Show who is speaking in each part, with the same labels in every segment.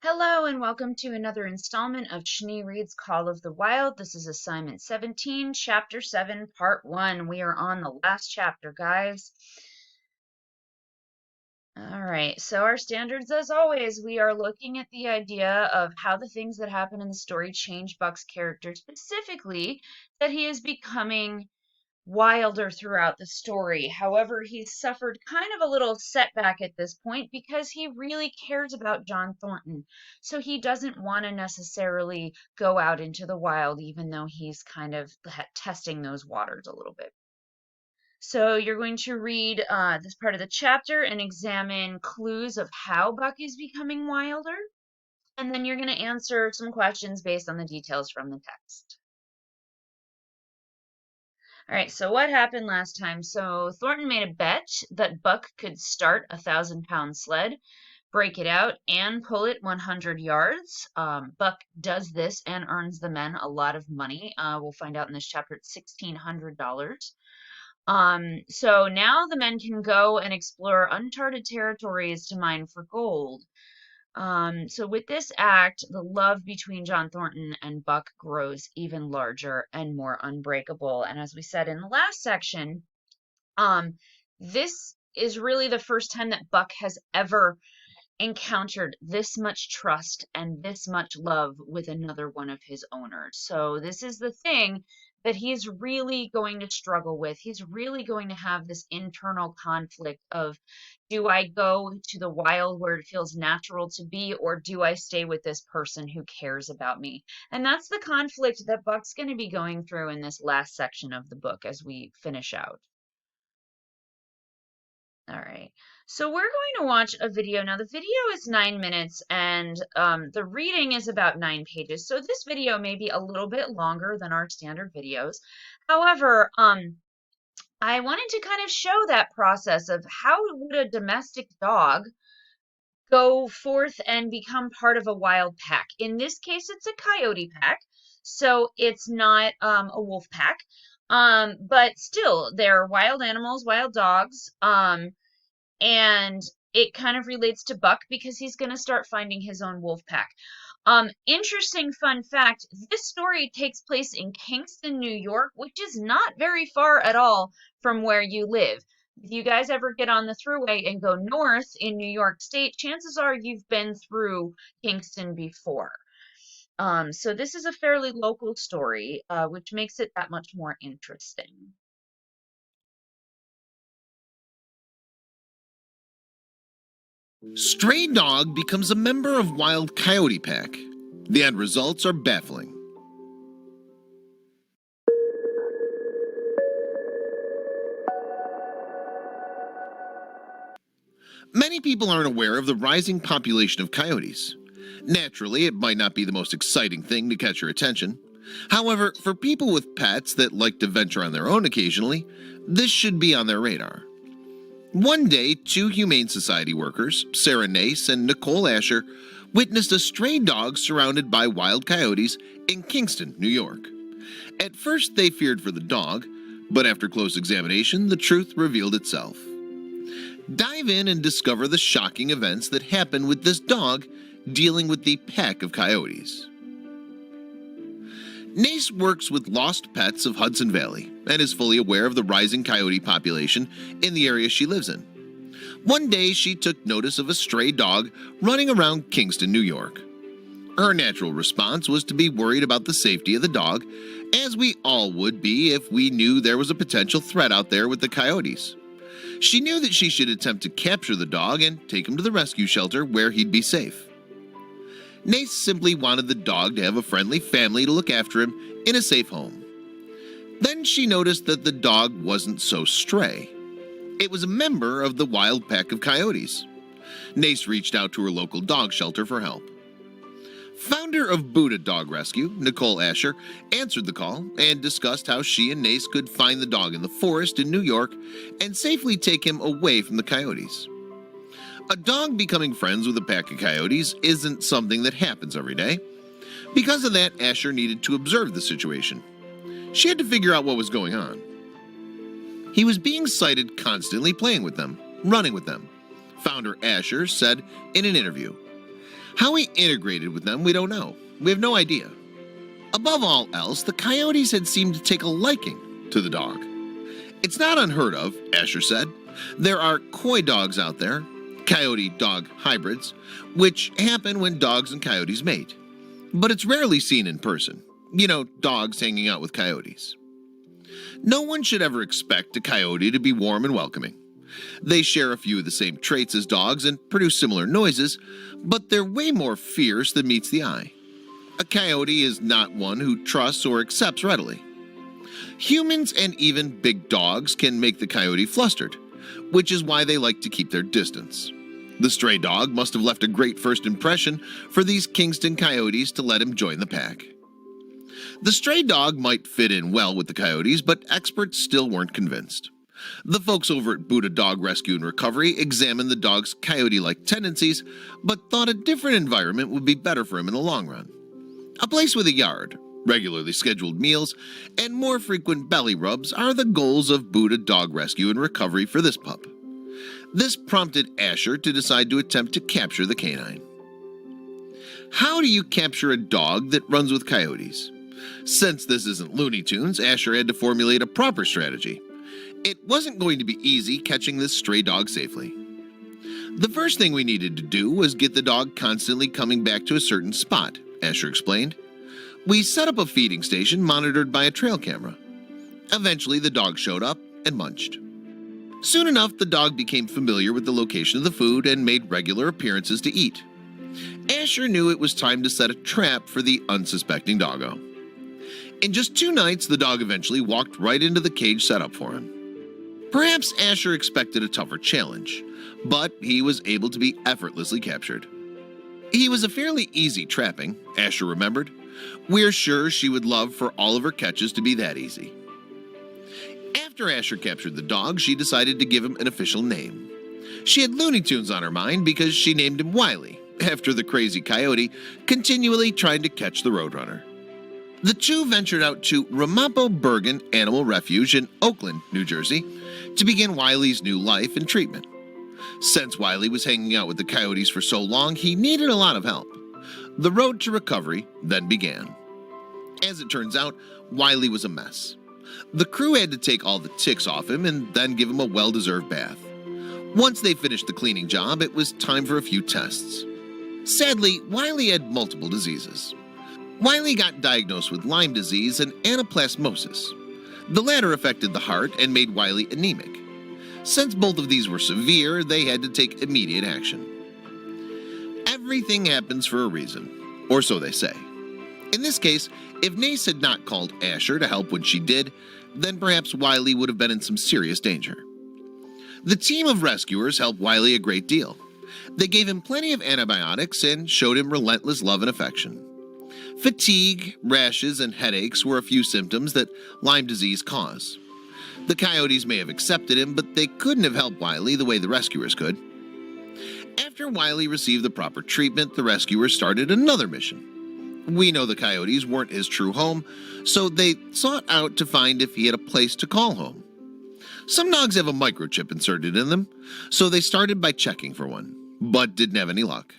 Speaker 1: Hello and welcome to another installment of Shani Reads Call of the Wild. This is assignment 17, chapter 7, part 1. We are on the last chapter, guys. All right, so our standards as always, we are looking at the idea of how the things that happen in the story change Buck's character, specifically that he is becoming wilder throughout the story. However, he's suffered kind of a little setback at this point because he really cares about John Thornton. So he doesn't want to necessarily go out into the wild, even though he's kind of testing those waters a little bit. So you're going to read this part of the chapter and examine clues of how Buck is becoming wilder. And then you're going to answer some questions based on the details from the text. All right, so what happened last time? So Thornton made a bet that Buck could start a 1,000-pound sled, break it out, and pull it 100 yards. Buck does this and earns the men a lot of money. We'll find out in this chapter it's $1,600. So now the men can go and explore uncharted territories to mine for gold. So with this act, the love between John Thornton and Buck grows even larger and more unbreakable. And as we said in the last section, this is really the first time that Buck has ever encountered this much trust and this much love with another one of his owners. So this is the thing that he's really going to struggle with. He's really going to have this internal conflict of, do I go to the wild where it feels natural to be, or do I stay with this person who cares about me? And that's the conflict that Buck's going to be going through in this last section of the book as we finish out. All right, so we're going to watch a video. Now, the video is 9 minutes and the reading is about 9 pages. So this video may be a little bit longer than our standard videos. However, I wanted to kind of show that process of how would a domestic dog go forth and become part of a wild pack. In this case, it's a coyote pack, so it's not a wolf pack. But still, they're wild animals, wild dogs. And it kind of relates to Buck because he's going to start finding his own wolf pack. Interesting fun fact, this story takes place in Kingston, New York, which is not very far at all from where you live. If you guys ever get on the thruway and go north in New York State, chances are you've been through Kingston before. So this is a fairly local story, which makes it that much more interesting.
Speaker 2: Stray dog becomes a member of Wild Coyote Pack. The end results are baffling. Many people aren't aware of the rising population of coyotes. Naturally, it might not be the most exciting thing to catch your attention. However, for people with pets that like to venture on their own occasionally, this should be on their radar. One day, 2 Humane Society workers, Sarah Nace and Nicole Asher, witnessed a stray dog surrounded by wild coyotes in Kingston, New York. At first, they feared for the dog, but after close examination, the truth revealed itself. Dive in and discover the shocking events that happen with this dog dealing with the pack of coyotes. Nace works with lost pets of Hudson Valley and is fully aware of the rising coyote population in the area she lives in. One day, she took notice of a stray dog running around Kingston, New York. Her natural response was to be worried about the safety of the dog, as we all would be if we knew there was a potential threat out there with the coyotes. She knew that she should attempt to capture the dog and take him to the rescue shelter where he'd be safe. Nace simply wanted the dog to have a friendly family to look after him in a safe home. Then she noticed that the dog wasn't so stray. It was a member of the wild pack of coyotes. Nace reached out to her local dog shelter for help. Founder of Buddha Dog Rescue, Nicole Asher, answered the call and discussed how she and Nace could find the dog in the forest in New York and safely take him away from the coyotes. A dog becoming friends with a pack of coyotes isn't something that happens every day. Because of that, Asher needed to observe the situation. She had to figure out what was going on. He was being sighted constantly playing with them, running with them, founder Asher said in an interview. How he integrated with them, we don't know. We have no idea. Above all else, the coyotes had seemed to take a liking to the dog. It's not unheard of, Asher said. There are coy dogs out there, coyote-dog hybrids, which happen when dogs and coyotes mate. But it's rarely seen in person. You know, dogs hanging out with coyotes. No one should ever expect a coyote to be warm and welcoming. They share a few of the same traits as dogs and produce similar noises, but they're way more fierce than meets the eye. A coyote is not one who trusts or accepts readily. Humans and even big dogs can make the coyote flustered, which is why they like to keep their distance. The stray dog must have left a great first impression for these Kingston coyotes to let him join the pack. The stray dog might fit in well with the coyotes, but experts still weren't convinced. The folks over at Buddha Dog Rescue and Recovery examined the dog's coyote-like tendencies, but thought a different environment would be better for him in the long run. A place with a yard, regularly scheduled meals, and more frequent belly rubs are the goals of Buddha Dog Rescue and Recovery for this pup. This prompted Asher to decide to attempt to capture the canine. How do you capture a dog that runs with coyotes? Since this isn't Looney Tunes, Asher had to formulate a proper strategy. It wasn't going to be easy catching this stray dog safely. The first thing we needed to do was get the dog constantly coming back to a certain spot, Asher explained. We set up a feeding station monitored by a trail camera. Eventually, the dog showed up and munched. Soon enough, the dog became familiar with the location of the food and made regular appearances to eat. Asher knew it was time to set a trap for the unsuspecting doggo. In just 2 nights, the dog eventually walked right into the cage set up for him. Perhaps Asher expected a tougher challenge, but he was able to be effortlessly captured. He was a fairly easy trapping, Asher remembered. We're sure she would love for all of her catches to be that easy. After Asher captured the dog, she decided to give him an official name. She had Looney Tunes on her mind because she named him Wiley, after the crazy coyote continually trying to catch the roadrunner. The two ventured out to Ramapo Bergen Animal Refuge in Oakland, New Jersey, to begin Wiley's new life and treatment. Since Wiley was hanging out with the coyotes for so long, he needed a lot of help. The road to recovery then began. As it turns out, Wiley was a mess. The crew had to take all the ticks off him and then give him a well-deserved bath. Once they finished the cleaning job, it was time for a few tests. Sadly, Wiley had multiple diseases. Wiley got diagnosed with Lyme disease and anaplasmosis. The latter affected the heart and made Wiley anemic. Since both of these were severe, they had to take immediate action. Everything happens for a reason, or so they say. In this case, if Nace had not called Asher to help when she did, then perhaps Wiley would have been in some serious danger. The team of rescuers helped Wiley a great deal. They gave him plenty of antibiotics and showed him relentless love and affection. Fatigue, rashes, and headaches were a few symptoms that Lyme disease caused. The coyotes may have accepted him, but they couldn't have helped Wiley the way the rescuers could. After Wiley received the proper treatment, the rescuers started another mission. We know the coyotes weren't his true home, so they sought out to find if he had a place to call home. Some dogs have a microchip inserted in them, so they started by checking for one, but didn't have any luck.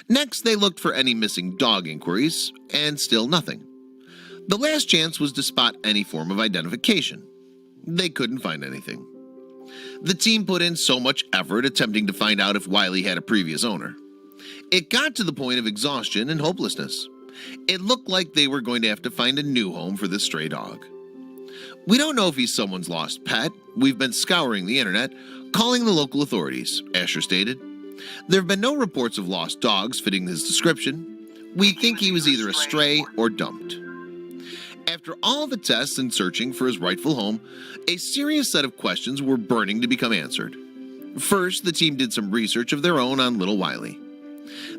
Speaker 2: Next, they looked for any missing dog inquiries, and still nothing. The last chance was to spot any form of identification. They couldn't find anything. The team put in so much effort attempting to find out if Wiley had a previous owner. It got to the point of exhaustion and hopelessness. It looked like they were going to have to find a new home for this stray dog. We don't know if he's someone's lost pet. We've been scouring the internet, calling the local authorities, Asher stated. There have been no reports of lost dogs fitting his description. We think he was either a stray or dumped. After all the tests and searching for his rightful home, a serious set of questions were burning to become answered. First, the team did some research of their own on little Wiley.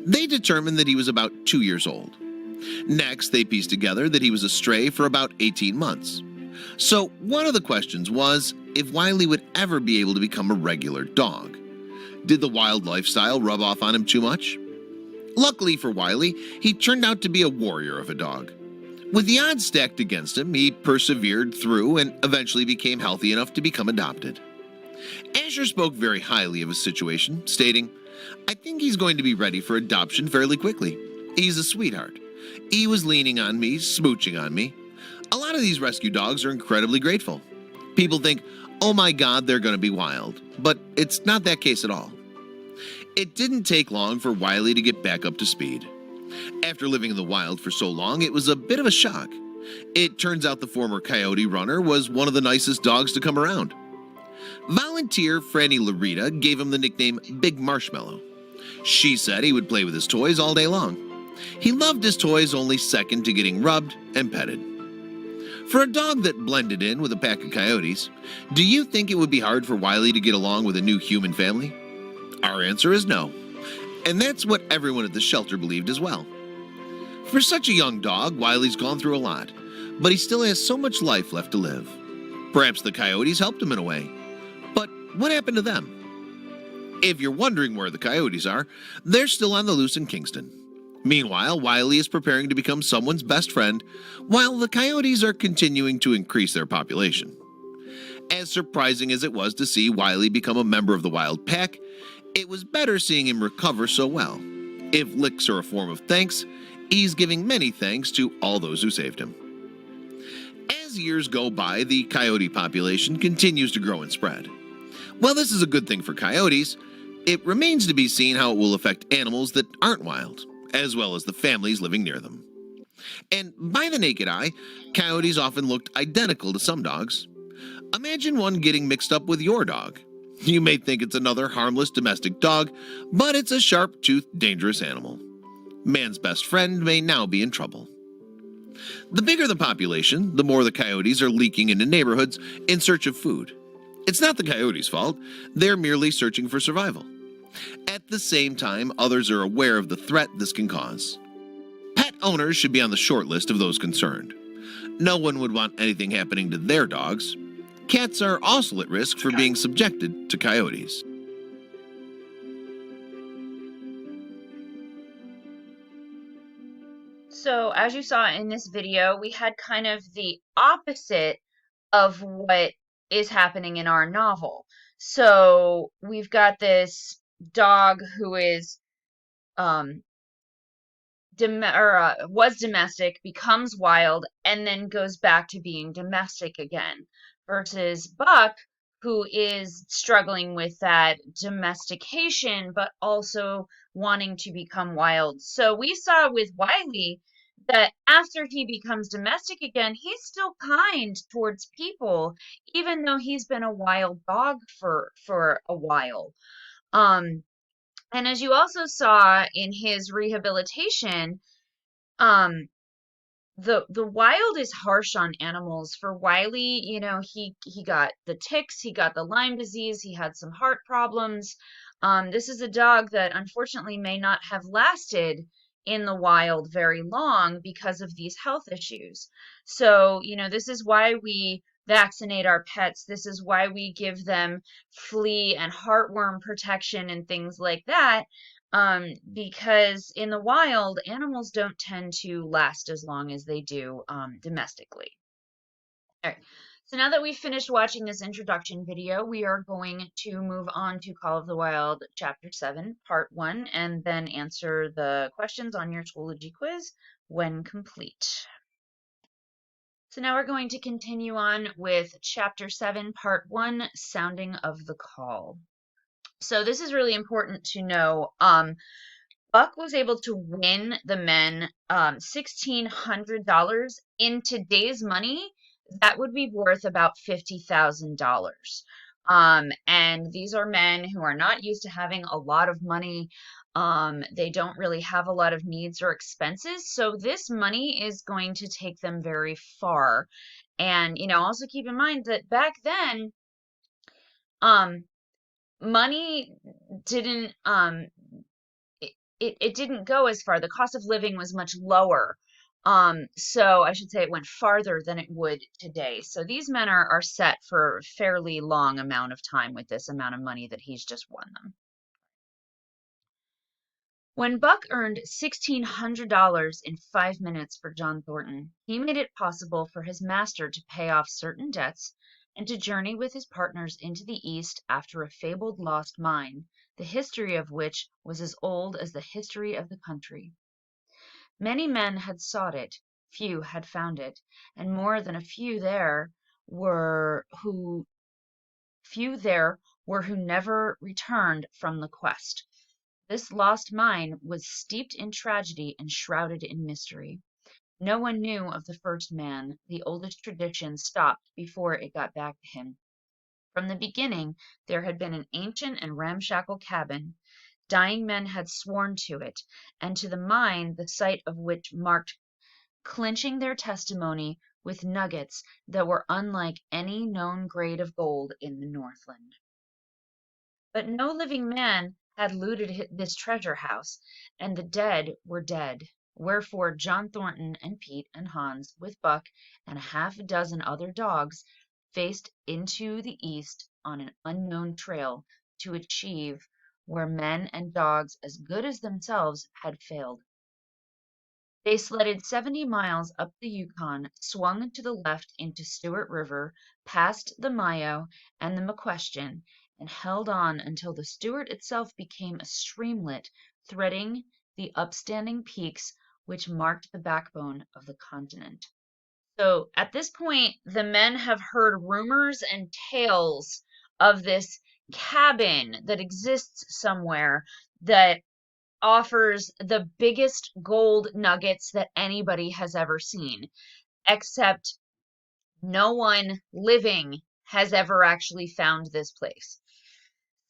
Speaker 2: They determined that he was about 2 years old. Next, they pieced together that he was a stray for about 18 months. So one of the questions was if Wiley would ever be able to become a regular dog. Did the wild lifestyle rub off on him too much? Luckily for Wiley, he turned out to be a warrior of a dog. With the odds stacked against him, he persevered through and eventually became healthy enough to become adopted. Asher spoke very highly of his situation, stating, I think he's going to be ready for adoption fairly quickly. He's a sweetheart. He was leaning on me, smooching on me. A lot of these rescue dogs are incredibly grateful. People think, oh my god, they're going to be wild. But it's not that case at all. It didn't take long for Wiley to get back up to speed. After living in the wild for so long, it was a bit of a shock. It turns out the former coyote runner was one of the nicest dogs to come around. Volunteer Franny Larita gave him the nickname Big Marshmallow. She said he would play with his toys all day long. He loved his toys only second to getting rubbed and petted. For a dog that blended in with a pack of coyotes, do you think it would be hard for Wiley to get along with a new human family? Our answer is no. And that's what everyone at the shelter believed as well. For such a young dog, Wiley's gone through a lot, but he still has so much life left to live. Perhaps the coyotes helped him in a way. But what happened to them? If you're wondering where the coyotes are, they're still on the loose in Kingston. Meanwhile, Wiley is preparing to become someone's best friend, while the coyotes are continuing to increase their population. As surprising as it was to see Wiley become a member of the wild pack, it was better seeing him recover so well. If licks are a form of thanks, he's giving many thanks to all those who saved him. As years go by, the coyote population continues to grow and spread. While this is a good thing for coyotes, it remains to be seen how it will affect animals that aren't wild, as well as the families living near them. And by the naked eye, coyotes often looked identical to some dogs. Imagine one getting mixed up with your dog. You may think it's another harmless domestic dog, but it's a sharp-toothed, dangerous animal. Man's best friend may now be in trouble. The bigger the population, the more the coyotes are leaking into neighborhoods in search of food. It's not the coyotes' fault, they're merely searching for survival. At the same time, others are aware of the threat this can cause. Pet owners should be on the short list of those concerned. No one would want anything happening to their dogs. Cats are also at risk for being subjected to coyotes.
Speaker 1: So as you saw in this video, we had kind of the opposite of what is happening in our novel. So we've got this dog who is was domestic, becomes wild, and then goes back to being domestic again, versus Buck, who is struggling with that domestication, but also wanting to become wild. So we saw with Wiley that after he becomes domestic again, he's still kind towards people, even though he's been a wild dog for a while. And as you also saw in his rehabilitation, um, the wild is harsh on animals. For Wiley, he got the ticks, he got the Lyme disease, he had some heart problems. This is a dog that unfortunately may not have lasted in the wild very long because of these health issues. So, this is why we vaccinate our pets. This is why we give them flea and heartworm protection and things like that. Because in the wild, animals don't tend to last as long as they do domestically. All right. So now that we've finished watching this introduction video, we are going to move on to Call of the Wild Chapter 7, Part 1, and then answer the questions on your Schoology quiz when complete. So now we're going to continue on with Chapter 7, Part 1, Sounding of the Call. So this is really important to know. Buck was able to win the men $1,600 in today's money. That would be worth about $50,000. And these are men who are not used to having a lot of money. They don't really have a lot of needs or expenses. So this money is going to take them very far. And, also keep in mind that back then, money didn't, it didn't go as far. The cost of living was much lower. So I should say it went farther than it would today. So these men are set for a fairly long amount of time with this amount of money that he's just won them. When Buck earned $1,600 in 5 minutes for John Thornton, he made it possible for his master to pay off certain debts and to journey with his partners into the East after a fabled lost mine the history of which was as old as the history of the country. Many men had sought it, few had found it, and more than a who few there were who never returned from the quest. This lost mine was steeped in tragedy and shrouded in mystery. No one knew of the first man. The oldest tradition stopped before it got back to him. From the beginning there had been an ancient and ramshackle cabin. Dying men had sworn to it, and to the mine the site of which marked clinching their testimony with nuggets that were unlike any known grade of gold in the Northland. But no living man had looted this treasure house, and the dead were dead. Wherefore John Thornton and Pete and Hans, with Buck and half a dozen other dogs, faced into the east on an unknown trail to achieve where men and dogs as good as themselves had failed. They sledded 70 miles up the Yukon, swung to the left into Stewart River, passed the Mayo and the McQuestion, and held on until the Stewart itself became a streamlet threading the upstanding peaks which marked the backbone of the continent. So at this point, the men have heard rumors and tales of this cabin that exists somewhere that offers the biggest gold nuggets that anybody has ever seen, except no one living has ever actually found this place.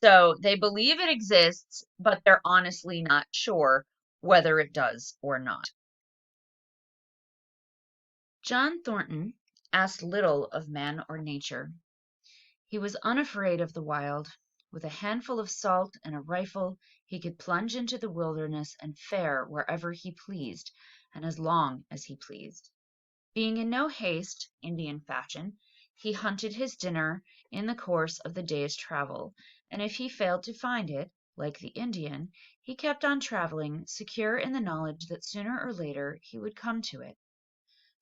Speaker 1: So they believe it exists, but they're honestly not sure whether it does or not. John Thornton asked little of man or nature. He was unafraid of the wild. With a handful of salt and a rifle he could plunge into the wilderness and fare wherever he pleased, and as long as he pleased. Being in no haste, Indian fashion, he hunted his dinner in the course of the day's travel, and if he failed to find it, like the Indian, he kept on traveling, secure in the knowledge that sooner or later he would come to it.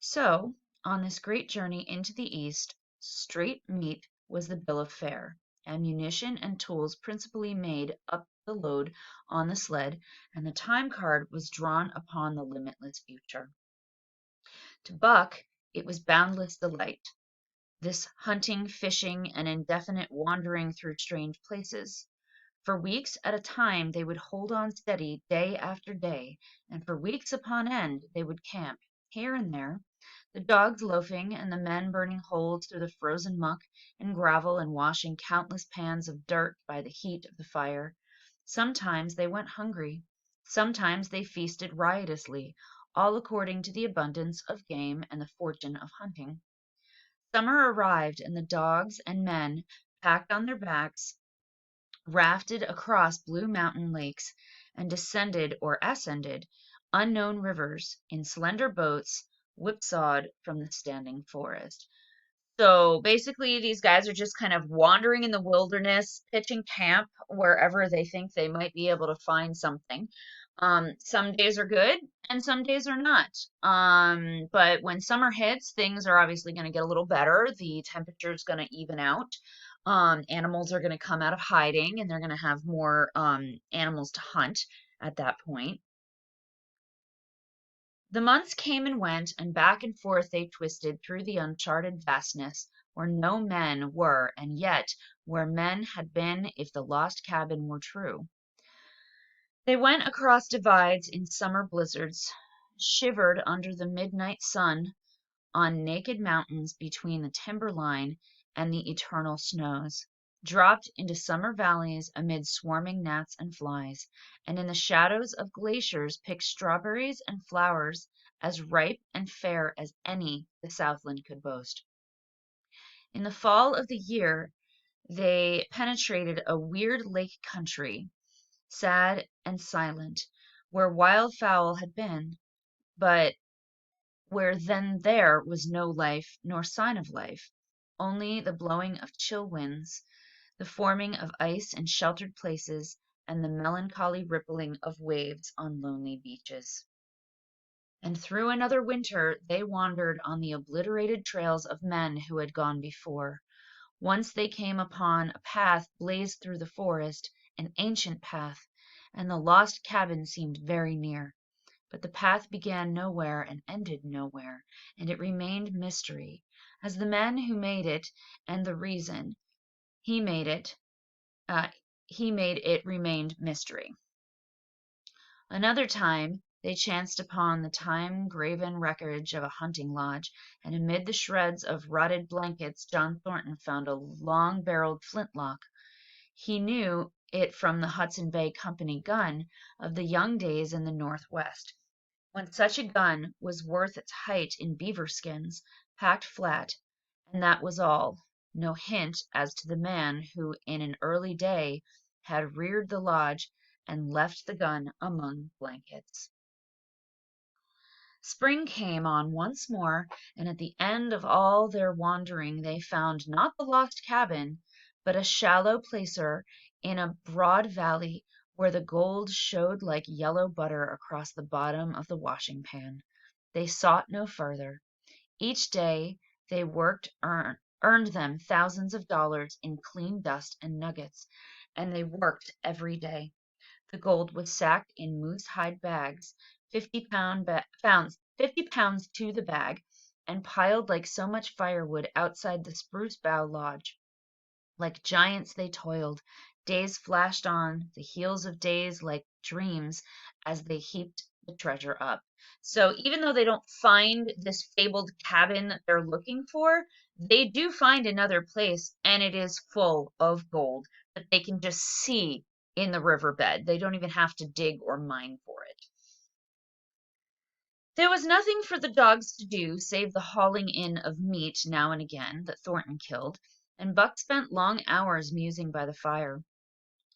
Speaker 1: So, on this great journey into the East, straight meat was the bill of fare, ammunition and tools principally made up the load on the sled, and the time card was drawn upon the limitless future. To Buck it was boundless delight, this hunting, fishing, and indefinite wandering through strange places. For weeks at a time they would hold on steady day after day, and for weeks upon end they would camp, here and there, the dogs loafing and the men burning holes through the frozen muck and gravel and washing countless pans of dirt by the heat of the fire. Sometimes they went hungry, sometimes they feasted riotously, all according to the abundance of game and the fortune of hunting. Summer arrived, and the dogs and men, packed on their backs, rafted across blue mountain lakes, and descended or ascended unknown rivers in slender boats whipsawed from the standing forest. So basically, these guys are just kind of wandering in the wilderness, pitching camp wherever they think they might be able to find something. Some days are good and some days are not. But when summer hits, things are obviously going to get a little better. The temperature is going to even out. Animals are going to come out of hiding and they're going to have more animals to hunt at that point. The months came and went, and back and forth they twisted through the uncharted vastness where no men were, and yet where men had been if the lost cabin were true. They went across divides in summer blizzards, shivered under the midnight sun on naked mountains between the timber line and the eternal snows, dropped into summer valleys amid swarming gnats and flies, and in the shadows of glaciers picked strawberries and flowers as ripe and fair as any the Southland could boast. In the fall of the year they penetrated a weird lake country, sad and silent, where wild fowl had been, but where then there was no life nor sign of life, only the blowing of chill winds, the forming of ice in sheltered places, and the melancholy rippling of waves on lonely beaches. And through another winter they wandered on the obliterated trails of men who had gone before. Once they came upon a path blazed through the forest, an ancient path, and the lost cabin seemed very near. But the path began nowhere and ended nowhere, and it remained mystery, as the man who made it and the reason he made it uh, he made it remained mystery. Another time they chanced upon the time-graven wreckage of a hunting lodge, and amid the shreds of rotted blankets John Thornton found a long-barreled flintlock. He knew it from the Hudson Bay Company gun of the young days in the Northwest, when such a gun was worth its height in beaver skins, packed flat, and that was all. No hint as to the man who in an early day had reared the lodge and left the gun among blankets. Spring came on once more, and at the end of all their wandering they found not the lost cabin, but a shallow placer in a broad valley where the gold showed like yellow butter across the bottom of the washing pan. They sought no further. Each day they worked earned them thousands of dollars in clean dust and nuggets, and they worked every day. The gold was sacked in moose hide bags, 50 pounds to the bag, and piled like so much firewood outside the Spruce Bough Lodge. Like giants they toiled. Days flashed on, the heels of days like dreams as they heaped the treasure up. So even though they don't find this fabled cabin that they're looking for, they do find another place, and it is full of gold that they can just see in the riverbed. They don't even have to dig or mine for it. There was nothing for the dogs to do save the hauling in of meat now and again that Thornton killed, and Buck spent long hours musing by the fire.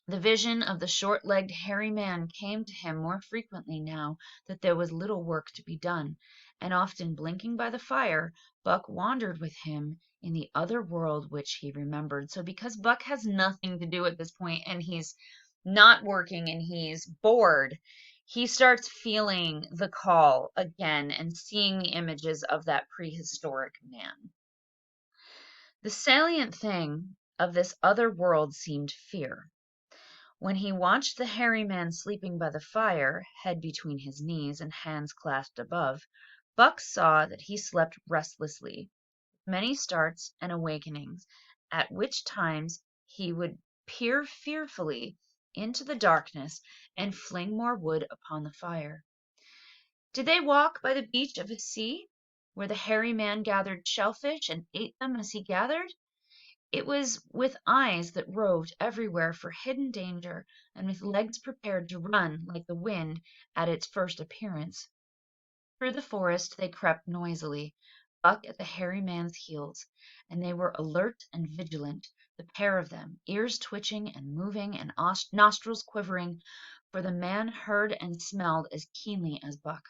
Speaker 1: The vision of the short-legged hairy man came to him more frequently now that there was little work to be done, and often blinking by the fire, Buck wandered with him in the other world which he remembered. So because Buck has nothing to do at this point and he's not working and he's bored, he starts feeling the call again and seeing the images of that prehistoric man. The salient thing of this other world seemed fear. When he watched the hairy man sleeping by the fire, head between his knees and hands clasped above, Buck saw that he slept restlessly, with many starts and awakenings, at which times he would peer fearfully into the darkness and fling more wood upon the fire. Did they walk by the beach of a sea, where the hairy man gathered shellfish and ate them as he gathered? It was with eyes that roved everywhere for hidden danger, and with legs prepared to run like the wind at its first appearance. Through the forest they crept noisily, Buck at the hairy man's heels, and they were alert and vigilant, the pair of them, ears twitching and moving and nostrils quivering, for the man heard and smelled as keenly as Buck.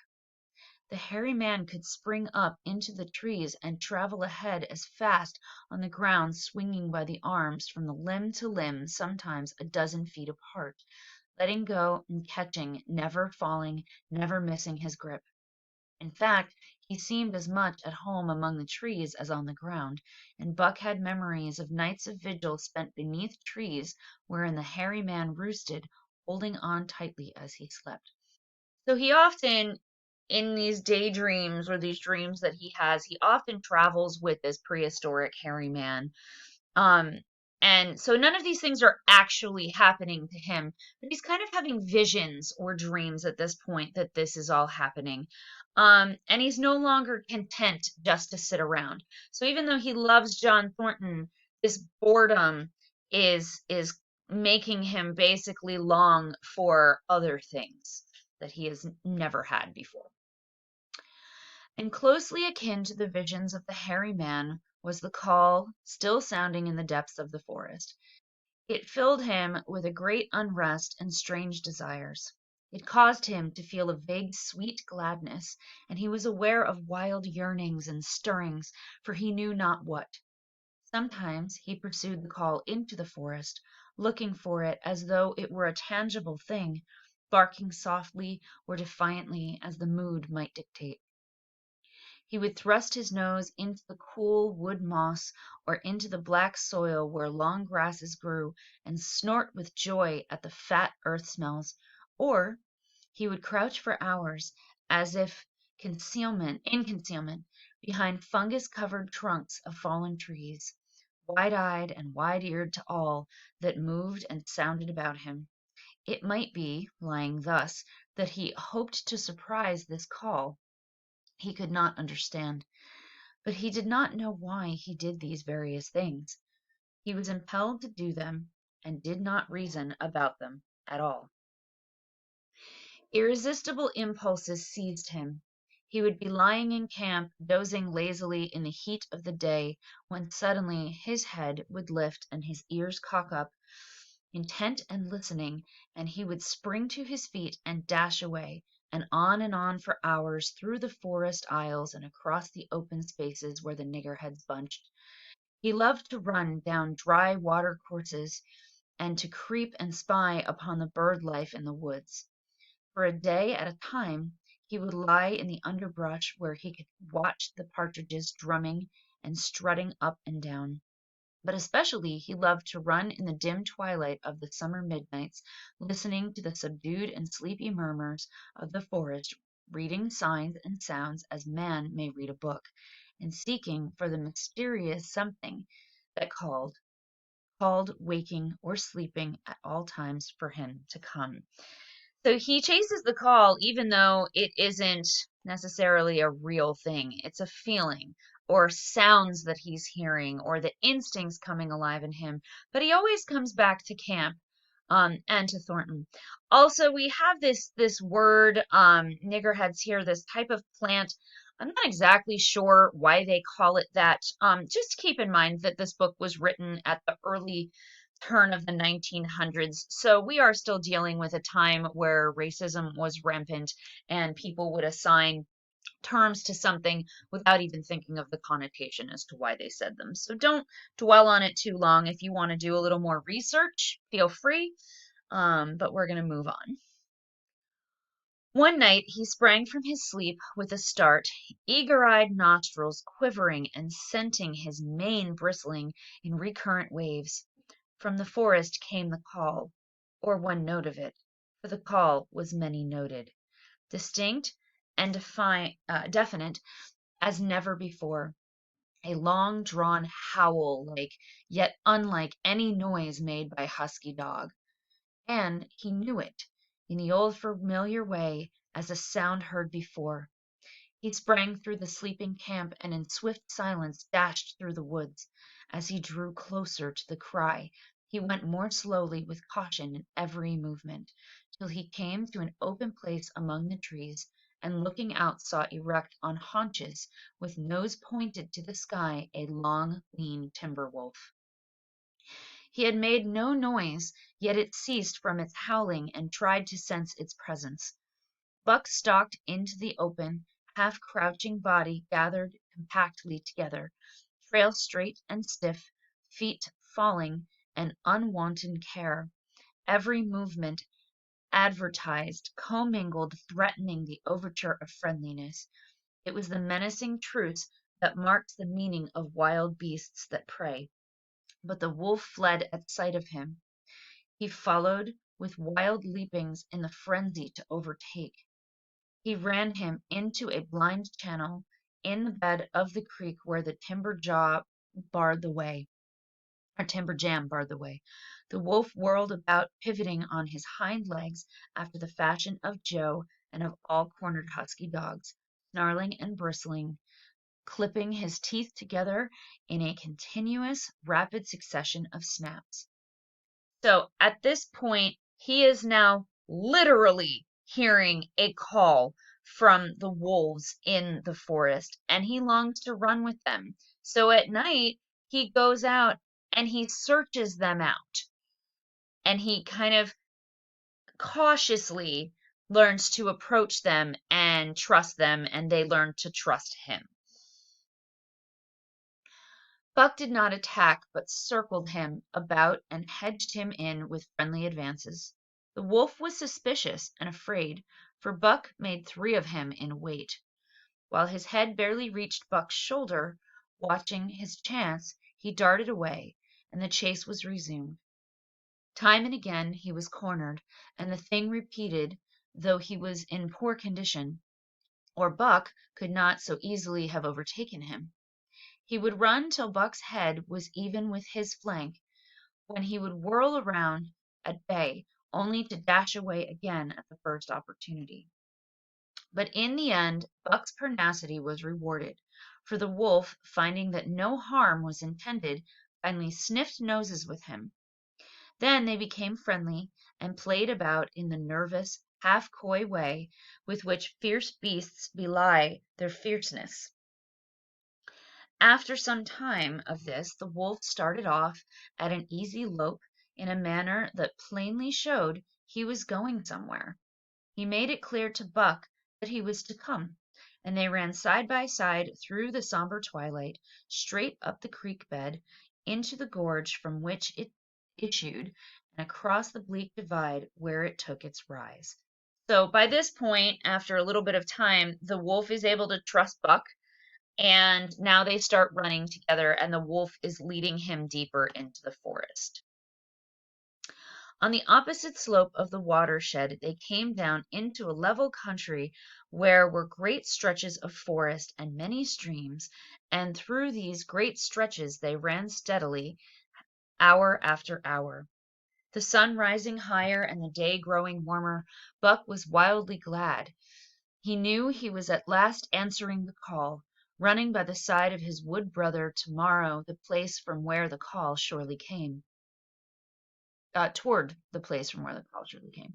Speaker 1: The hairy man could spring up into the trees and travel ahead as fast on the ground, swinging by the arms from the limb to limb, sometimes a dozen feet apart, letting go and catching, never falling, never missing his grip. In fact, he seemed as much at home among the trees as on the ground, and Buck had memories of nights of vigil spent beneath trees wherein the hairy man roosted, holding on tightly as he slept. So he often, in these daydreams or these dreams that he has, he often travels with this prehistoric hairy man. Um, and so none of these things are actually happening to him, but he's kind of having visions or dreams at this point that this is all happening. And he's no longer content just to sit around. So even though he loves John Thornton, this boredom is making him basically long for other things that he has never had before. And closely akin to the visions of the hairy man was the call still sounding in the depths of the forest. It filled him with a great unrest and strange desires. It caused him to feel a vague sweet gladness, and he was aware of wild yearnings and stirrings for he knew not what. Sometimes he pursued the call into the forest, looking for it as though it were a tangible thing, barking softly or defiantly as the mood might dictate. He would thrust his nose into the cool wood moss or into the black soil where long grasses grew and snort with joy at the fat earth smells, or he would crouch for hours as if in concealment behind fungus-covered trunks of fallen trees, wide-eyed and wide-eared to all that moved and sounded about him. It might be, lying thus, that he hoped to surprise this call. He could not understand, but he did not know why he did these various things. He was impelled to do them and did not reason about them at all. Irresistible impulses seized him. He would be lying in camp, dozing lazily in the heat of the day, when suddenly his head would lift and his ears cock up, intent and listening, and he would spring to his feet and dash away, and on for hours through the forest aisles and across the open spaces where the niggerheads bunched. He loved to run down dry water courses and to creep and spy upon the bird life in the woods. For a day at a time he would lie in the underbrush where he could watch the partridges drumming and strutting up and down. But especially he loved to run in the dim twilight of the summer midnights, listening to the subdued and sleepy murmurs of the forest, reading signs and sounds as man may read a book, and seeking for the mysterious something that called waking or sleeping at all times for him to come. So he chases the call even though it isn't necessarily a real thing. It's a feeling or sounds that he's hearing or the instincts coming alive in him. But he always comes back to camp and to Thornton. Also, we have this word, niggerheads here, this type of plant. I'm not exactly sure why they call it that. Just keep in mind that this book was written at the early turn of the 1900s. So we are still dealing with a time where racism was rampant and people would assign terms to something without even thinking of the connotation as to why they said them. So don't dwell on it too long. If you want to do a little more research, feel free. But we're going to move on. One night he sprang from his sleep with a start, eager-eyed nostrils quivering and scenting, his mane bristling in recurrent waves. From the forest came the call, or one note of it, for the call was many-noted, distinct and definite as never before, a long-drawn howl like, yet unlike any noise made by husky dog. And he knew it, in the old familiar way, as a sound heard before. He sprang through the sleeping camp and in swift silence dashed through the woods. As he drew closer to the cry, he went more slowly with caution in every movement, till he came to an open place among the trees, and looking out saw erect on haunches, with nose pointed to the sky, a long, lean timber wolf. He had made no noise, yet it ceased from its howling and tried to sense its presence. Buck stalked into the open, half crouching body gathered compactly together, trail straight and stiff, feet falling, an unwonted care. Every movement advertised, commingled, threatening the overture of friendliness. It was the menacing truce that marks the meaning of wild beasts that prey. But the wolf fled at sight of him. He followed with wild leapings in the frenzy to overtake. He ran him into a blind channel in the bed of the creek where the timber jam barred the way. The wolf whirled about, pivoting on his hind legs after the fashion of Joe and of all cornered husky dogs, snarling and bristling, clipping his teeth together in a continuous, rapid succession of snaps. So at this point, he is now literally hearing a call from the wolves in the forest, and he longs to run with them. So at night, he goes out and he searches them out, and he kind of cautiously learns to approach them and trust them, and they learn to trust him. Buck did not attack, but circled him about and hedged him in with friendly advances. The wolf was suspicious and afraid, for Buck made 3 of him in weight. While his head barely reached Buck's shoulder, watching his chance, he darted away, and the chase was resumed. Time and again he was cornered, and the thing repeated, though he was in poor condition, or Buck could not so easily have overtaken him. He would run till Buck's head was even with his flank, when he would whirl around at bay, only to dash away again at the first opportunity. But in the end Buck's pertinacity was rewarded, for the wolf, finding that no harm was intended, kindly sniffed noses with him. Then they became friendly, and played about in the nervous, half coy way with which fierce beasts belie their fierceness. After some time of this the wolf started off at an easy lope in a manner that plainly showed he was going somewhere. He made it clear to Buck that he was to come, and they ran side by side through the somber twilight, straight up the creek bed, into the gorge from which it issued, and across the bleak divide where it took its rise. So by this point, after a little bit of time, the wolf is able to trust Buck, and now they start running together, and the wolf is leading him deeper into the forest. On the opposite slope of the watershed they came down into a level country where were great stretches of forest and many streams, and through these great stretches they ran steadily, hour after hour. The sun rising higher and the day growing warmer, Buck was wildly glad. He knew he was at last answering the call, running by the side of his wood brother tomorrow, the place from where the call surely came. Toward the place from where the call surely came.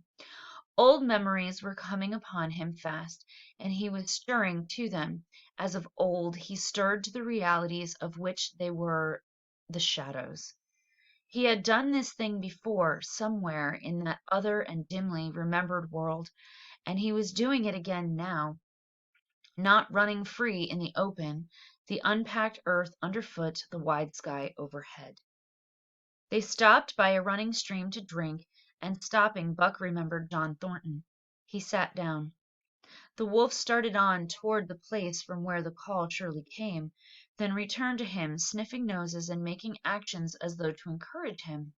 Speaker 1: Old memories were coming upon him fast, and he was stirring to them, as of old he stirred to the realities of which they were the shadows. He had done this thing before, somewhere in that other and dimly remembered world, and he was doing it again now, not running free in the open, the unpacked earth underfoot, the wide sky overhead. They stopped by a running stream to drink, and stopping, Buck remembered John Thornton. He sat down. The wolf started on toward the place from where the call surely came, then returned to him, sniffing noses and making actions as though to encourage him.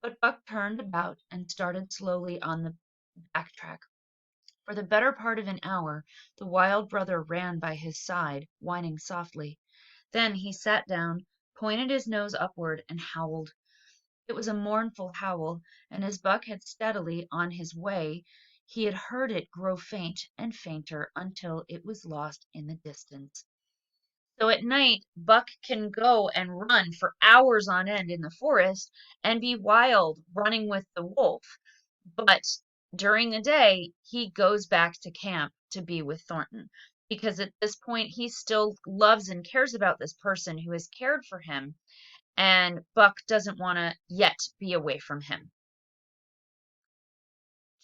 Speaker 1: But Buck turned about and started slowly on the back track. For the better part of an hour the wild brother ran by his side, whining softly. Then he sat down, pointed his nose upward, and howled. It was a mournful howl, and as Buck had steadily on his way, he had heard it grow faint and fainter until it was lost in the distance. So at night Buck can go and run for hours on end in the forest and be wild, running with the wolf. But during the day, he goes back to camp to be with Thornton, because at this point he still loves and cares about this person who has cared for him, and Buck doesn't want to yet be away from him.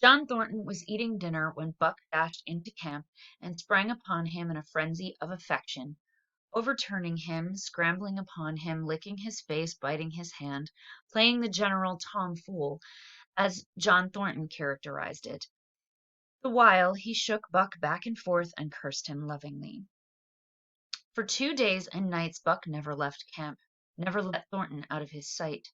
Speaker 1: John Thornton was eating dinner when Buck dashed into camp and sprang upon him in a frenzy of affection, overturning him, scrambling upon him, licking his face, biting his hand, playing the general tomfool, as John Thornton characterized it. The while he shook Buck back and forth and cursed him lovingly. For 2 days and nights Buck never left camp, never let Thornton out of his sight.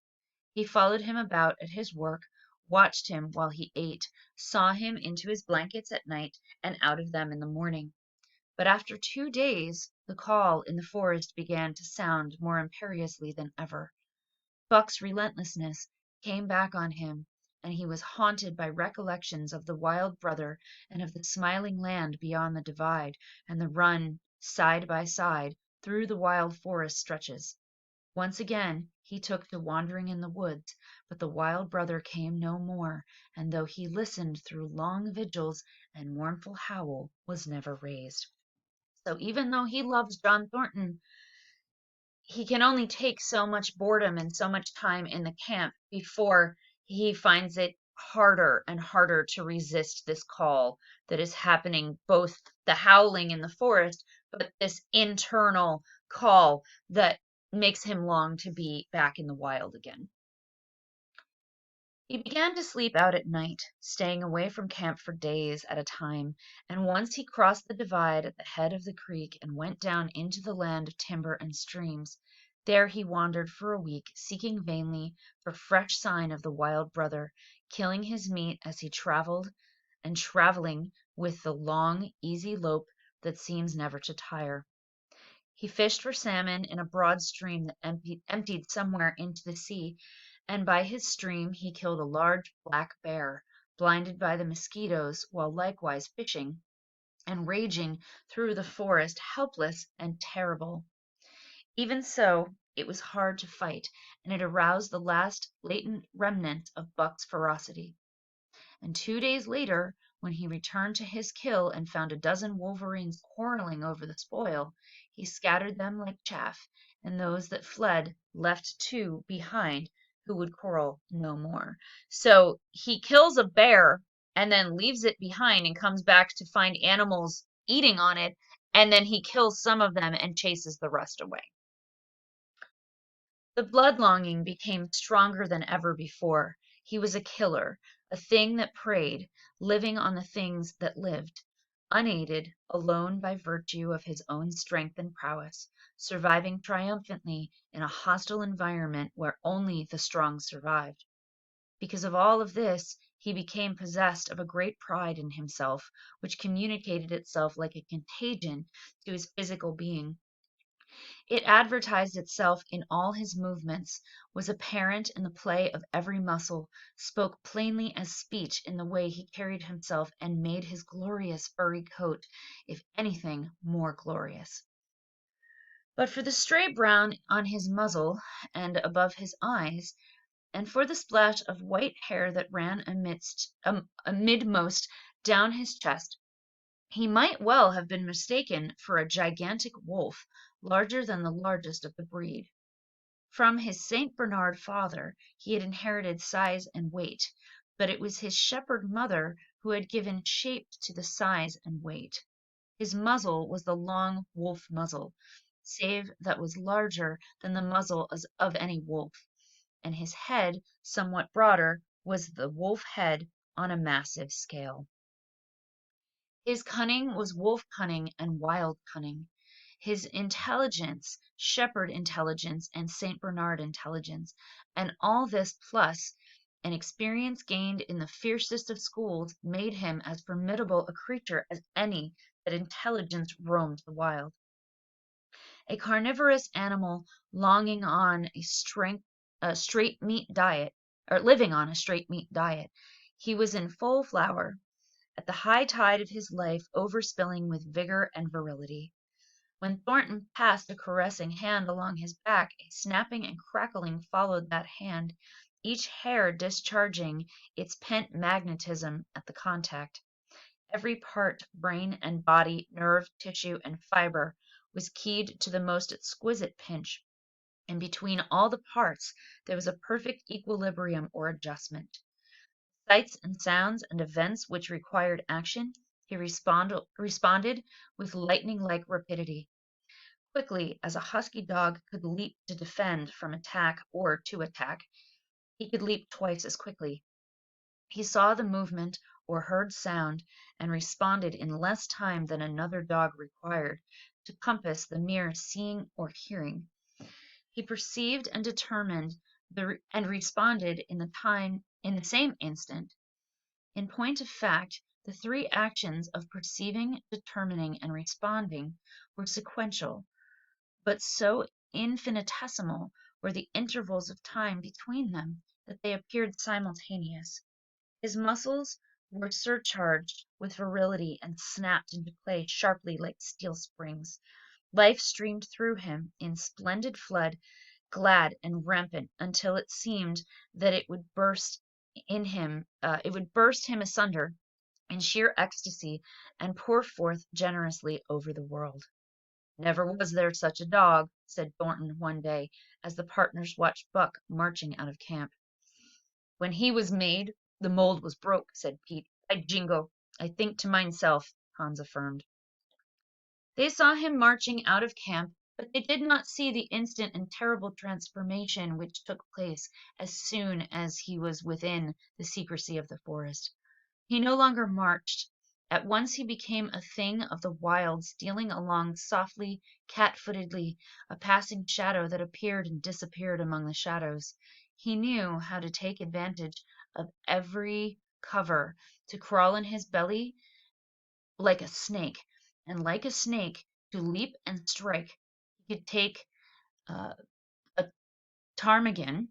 Speaker 1: He followed him about at his work, watched him while he ate, saw him into his blankets at night and out of them in the morning. But after 2 days the call in the forest began to sound more imperiously than ever. Buck's relentlessness came back on him, and he was haunted by recollections of the wild brother and of the smiling land beyond the divide, and the run side by side through the wild forest stretches. Once again he took to wandering in the woods, but the wild brother came no more, and though he listened through long vigils, and mournful howl was never raised. So even though he loves John Thornton, he can only take so much boredom and so much time in the camp before he finds it harder and harder to resist this call that is happening, both the howling in the forest, but this internal call that makes him long to be back in the wild again. He began to sleep out at night, staying away from camp for days at a time, and once he crossed the divide at the head of the creek and went down into the land of timber and streams. There he wandered for a week, seeking vainly for fresh sign of the wild brother, killing his meat as he traveled and traveling with the long, easy lope that seems never to tire. He fished for salmon in a broad stream that emptied somewhere into the sea, and by his stream he killed a large black bear, blinded by the mosquitoes while likewise fishing, and raging through the forest helpless and terrible. Even so, it was hard to fight, and it aroused the last latent remnant of Buck's ferocity. And 2 days later, when he returned to his kill and found a dozen wolverines quarreling over the spoil, he scattered them like chaff, and those that fled left two behind who would quarrel no more. So he kills a bear and then leaves it behind and comes back to find animals eating on it, and then he kills some of them and chases the rest away. The blood longing became stronger than ever before. He was a killer, a thing that preyed, living on the things that lived, unaided, alone by virtue of his own strength and prowess, surviving triumphantly in a hostile environment where only the strong survived. Because of all of this, he became possessed of a great pride in himself, which communicated itself like a contagion to his physical being. It advertised itself in all his movements, was apparent in the play of every muscle, spoke plainly as speech in the way he carried himself, and made his glorious furry coat, if anything, more glorious. But for the stray brown on his muzzle and above his eyes, and for the splash of white hair that ran amidmost down his chest, he might well have been mistaken for a gigantic wolf, larger than the largest of the breed. From his St. Bernard father he had inherited size and weight, but it was his shepherd mother who had given shape to the size and weight. His muzzle was the long wolf muzzle, save that was larger than the muzzle of any wolf, and his head, somewhat broader, was the wolf head on a massive scale. His cunning was wolf cunning and wild cunning. His intelligence, shepherd intelligence and St. Bernard intelligence, and all this plus an experience gained in the fiercest of schools made him as formidable a creature as any that intelligence roamed the wild. A carnivorous animal longing on a straight meat diet, or living on a straight meat diet, he was in full flower, at the high tide of his life overspilling with vigor and virility. When Thornton passed a caressing hand along his back, a snapping and crackling followed that hand, each hair discharging its pent magnetism at the contact. Every part, brain and body, nerve, tissue, and fiber, was keyed to the most exquisite pinch, and between all the parts there was a perfect equilibrium or adjustment. Sights and sounds and events which required action, he responded with lightning-like rapidity. Quickly as a husky dog could leap to defend from attack or to attack, he could leap twice as quickly. He saw the movement or heard sound, and responded in less time than another dog required to compass the mere seeing or hearing. He perceived and determined and responded in the same instant. In point of fact, the three actions of perceiving, determining, and responding were sequential, but so infinitesimal were the intervals of time between them that they appeared simultaneous. His muscles were surcharged with virility and snapped into play sharply like steel springs. Life streamed through him in splendid flood, glad and rampant, until it seemed that it would burst him asunder in sheer ecstasy and pour forth generously over the world. "Never was there such a dog," said Thornton one day, as the partners watched Buck marching out of camp. "When he was made, the mold was broke," said Pete. "By jingo, I think to mineself," Hans affirmed. They saw him marching out of camp But they did not see the instant and terrible transformation which took place as soon as he was within the secrecy of the forest. He no longer marched. At once he became a thing of the wild, stealing along softly, cat-footedly, a passing shadow that appeared and disappeared among the shadows. He knew how to take advantage of every cover, to crawl in his belly like a snake, and like a snake to leap and strike. He could take uh, a ptarmigan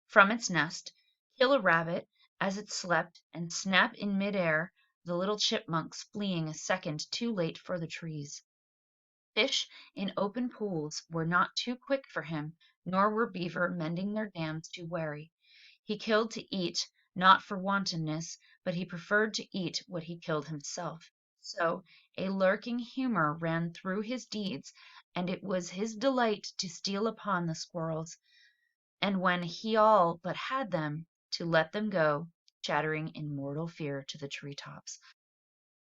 Speaker 1: from its nest, kill a rabbit as it slept, and snap in midair the little chipmunks fleeing a second too late for the trees. Fish in open pools were not too quick for him, nor were beaver mending their dams too wary. He killed to eat, not for wantonness, but he preferred to eat what he killed himself. So a lurking humor ran through his deeds, and it was his delight to steal upon the squirrels, and when he all but had them, to let them go, chattering in mortal fear to the treetops.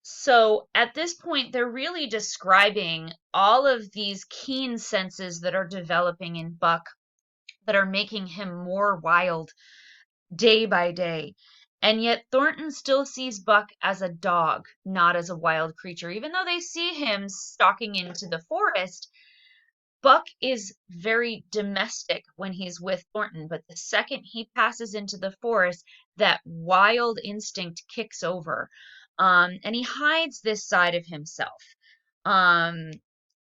Speaker 1: So at this point, they're really describing all of these keen senses that are developing in Buck that are making him more wild day by day. And yet Thornton still sees Buck as a dog, not as a wild creature. Even though they see him stalking into the forest, Buck is very domestic when he's with Thornton, but the second he passes into the forest, that wild instinct kicks over. And he hides this side of himself. Um,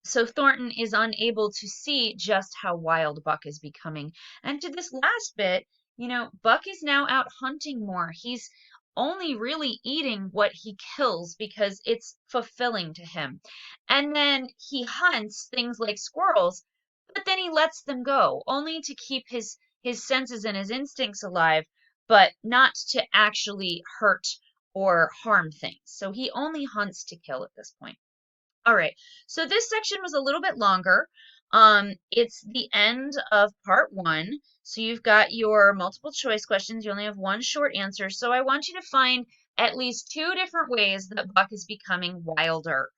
Speaker 1: so Thornton is unable to see just how wild Buck is becoming. And to this last bit, Buck is now out hunting more. He's only really eating what he kills because it's fulfilling to him. And then he hunts things like squirrels, but then he lets them go, only to keep his senses and his instincts alive, but not to actually hurt or harm things. So he only hunts to kill at this point. All right, so this section was a little bit longer. It's the end of part one. So you've got your multiple choice questions. You only have one short answer. So I want you to find at least two different ways that Buck is becoming wilder.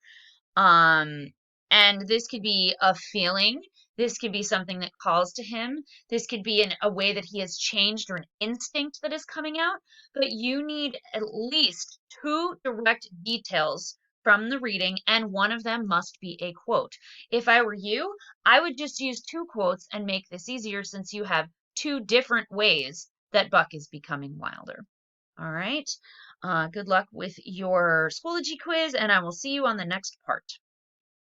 Speaker 1: Um, and this could be a feeling. This could be something that calls to him. This could be a way that he has changed or an instinct that is coming out. But you need at least two direct details from the reading, and one of them must be a quote. If I were you, I would just use two quotes and make this easier since you have two different ways that Buck is becoming wilder. All right. Good luck with your Schoology quiz, and I will see you on the next part.